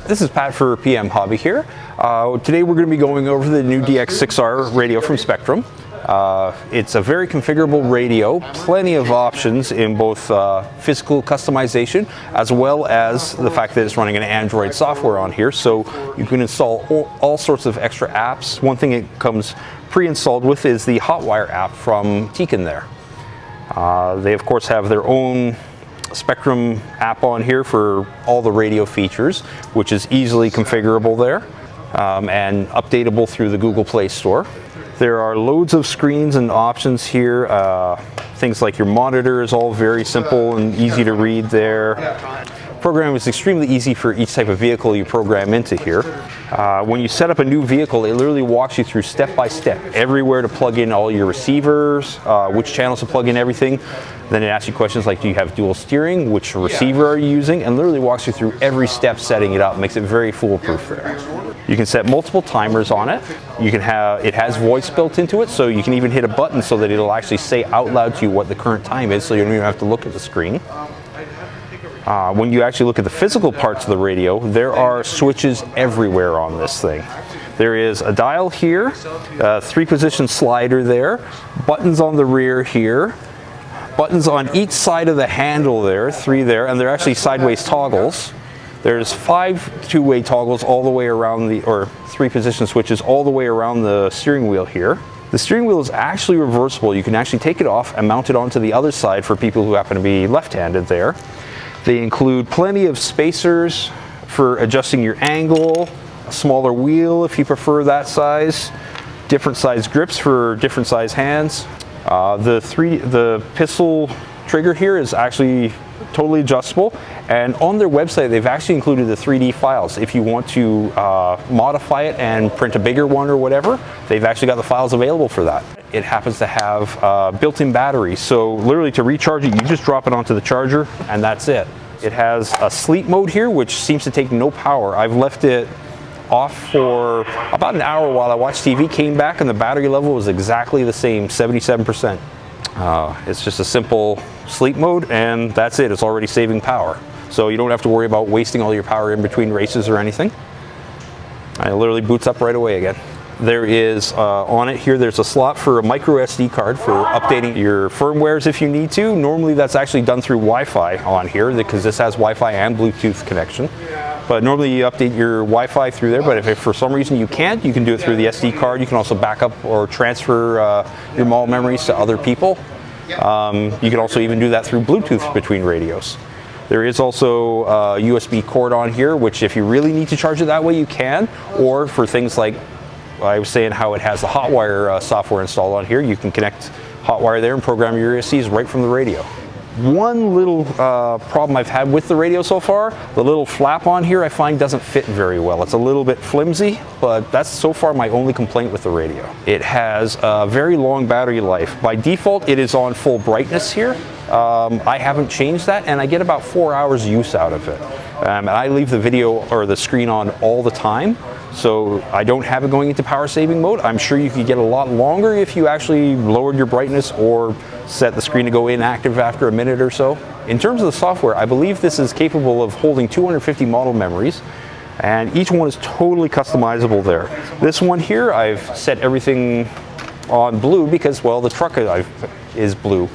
This is Pat for PM Hobby here. Today we're going to be going over the new DX6R radio from Spectrum. It's a very configurable radio, plenty of options in both physical customization as well as the fact that it's running an Android software on here, so you can install all sorts of extra apps. One thing it comes pre-installed with is the Hotwire app from Tekin there. They of course have their own Spectrum app on here for all the radio features, which is easily configurable there and updatable through the Google Play Store. There are loads of screens and options here. Things like your monitor is all very simple and easy to read there. Program is extremely easy for each type of vehicle you program into here. When you set up a new vehicle, it literally walks you through step by step, everywhere to plug in all your receivers, which channels to plug in everything. Then it asks you questions like, do you have dual steering, which receiver are you using, and literally walks you through every step setting it up, makes it very foolproof there. You can set multiple timers on it. It has voice built into it, so you can even hit a button so that it'll actually say out loud to you what the current time is, so you don't even have to look at the screen. When you actually look at the physical parts of the radio, there are switches everywhere on this thing. There is a dial here, a 3-position slider there, buttons on the rear here, buttons on each side of the handle there, 3 there, and they're actually sideways toggles. There's 5 two-way toggles all the way around or 3-position switches all the way around the steering wheel here. The steering wheel is actually reversible. You can actually take it off and mount it onto the other side for people who happen to be left-handed there. They include plenty of spacers for adjusting your angle, a smaller wheel if you prefer that size, different size grips for different size hands. The pistol trigger here is actually totally adjustable, and on their website they've actually included the 3D files. If you want to modify it and print a bigger one or whatever, they've actually got the files available for that. It happens to have built-in batteries, so literally to recharge it, you just drop it onto the charger and that's it. It has a sleep mode here, which seems to take no power. I've left it off for about an hour while I watched TV, came back and the battery level was exactly the same, 77%. It's just a simple sleep mode and that's it. It's already saving power. So you don't have to worry about wasting all your power in between races or anything. It literally boots up right away again. There is, on it here, there's a slot for a micro SD card for updating your firmwares if you need to. Normally that's actually done through Wi-Fi on here because this has Wi-Fi and Bluetooth connection. But normally you update your Wi-Fi through there, but if for some reason you can't, you can do it through the SD card. You can also back up or transfer your mall memories to other people. You can also even do that through Bluetooth between radios. There is also a USB cord on here, which if you really need to charge it that way, you can. Or for things like, I was saying how it has the Hotwire software installed on here, you can connect Hotwire there and program your USBs right from the radio. One little problem I've had with the radio so far, the little flap on here I find doesn't fit very well. It's a little bit flimsy, but that's so far my only complaint with the radio. It has a very long battery life. By default, it is on full brightness here. I haven't changed that and I get about 4 hours use out of it. And I leave the video or the screen on all the time, so I don't have it going into power saving mode. I'm sure you could get a lot longer if you actually lowered your brightness or set the screen to go inactive after a minute or so. In terms of the software, I believe this is capable of holding 250 model memories, and each one is totally customizable there. This one here, I've set everything on blue because, well, the truck is blue.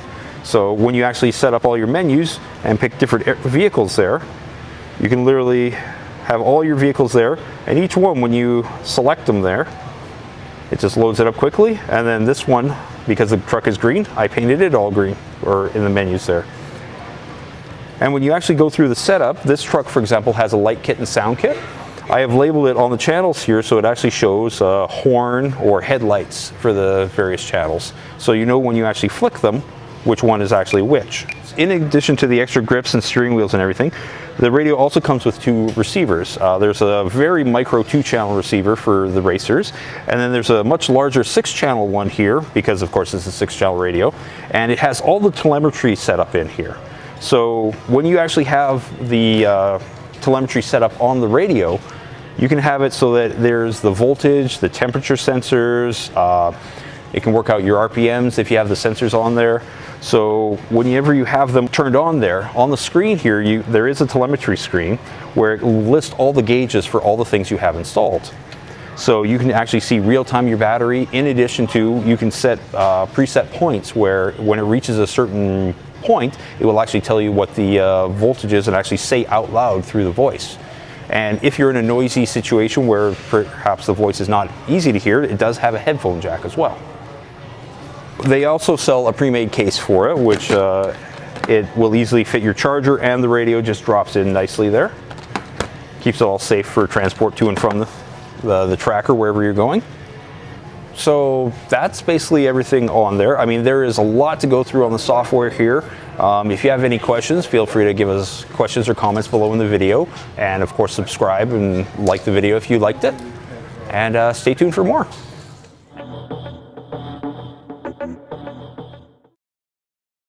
So when you actually set up all your menus and pick different vehicles there, you can literally have all your vehicles there, and each one, when you select them there, it just loads it up quickly. And then this one, because the truck is green, I painted it all green, or in the menus there. And when you actually go through the setup, this truck, for example, has a light kit and sound kit. I have labeled it on the channels here, so it actually shows horn or headlights for the various channels. So you know when you actually flick them, which one is actually which. In addition to the extra grips and steering wheels and everything, the radio also comes with 2 receivers. There's a very micro 2-channel receiver for the racers, and then there's a much larger 6-channel one here, because of course it's a 6-channel radio, and it has all the telemetry set up in here. So when you actually have the telemetry set up on the radio, you can have it so that there's the voltage, the temperature sensors, It can work out your RPMs if you have the sensors on there. So whenever you have them turned on there, on the screen here, there is a telemetry screen where it lists all the gauges for all the things you have installed. So you can actually see real-time your battery. In addition to, you can set preset points where when it reaches a certain point, it will actually tell you what the voltage is and actually say out loud through the voice. And if you're in a noisy situation where perhaps the voice is not easy to hear, it does have a headphone jack as well. They also sell a pre-made case for it, which it will easily fit your charger, and the radio just drops in nicely there. Keeps it all safe for transport to and from the tracker wherever you're going. So that's basically everything on there. I mean, there is a lot to go through on the software here. If you have any questions, feel free to give us questions or comments below in the video. And of course, subscribe and like the video if you liked it. And stay tuned for more.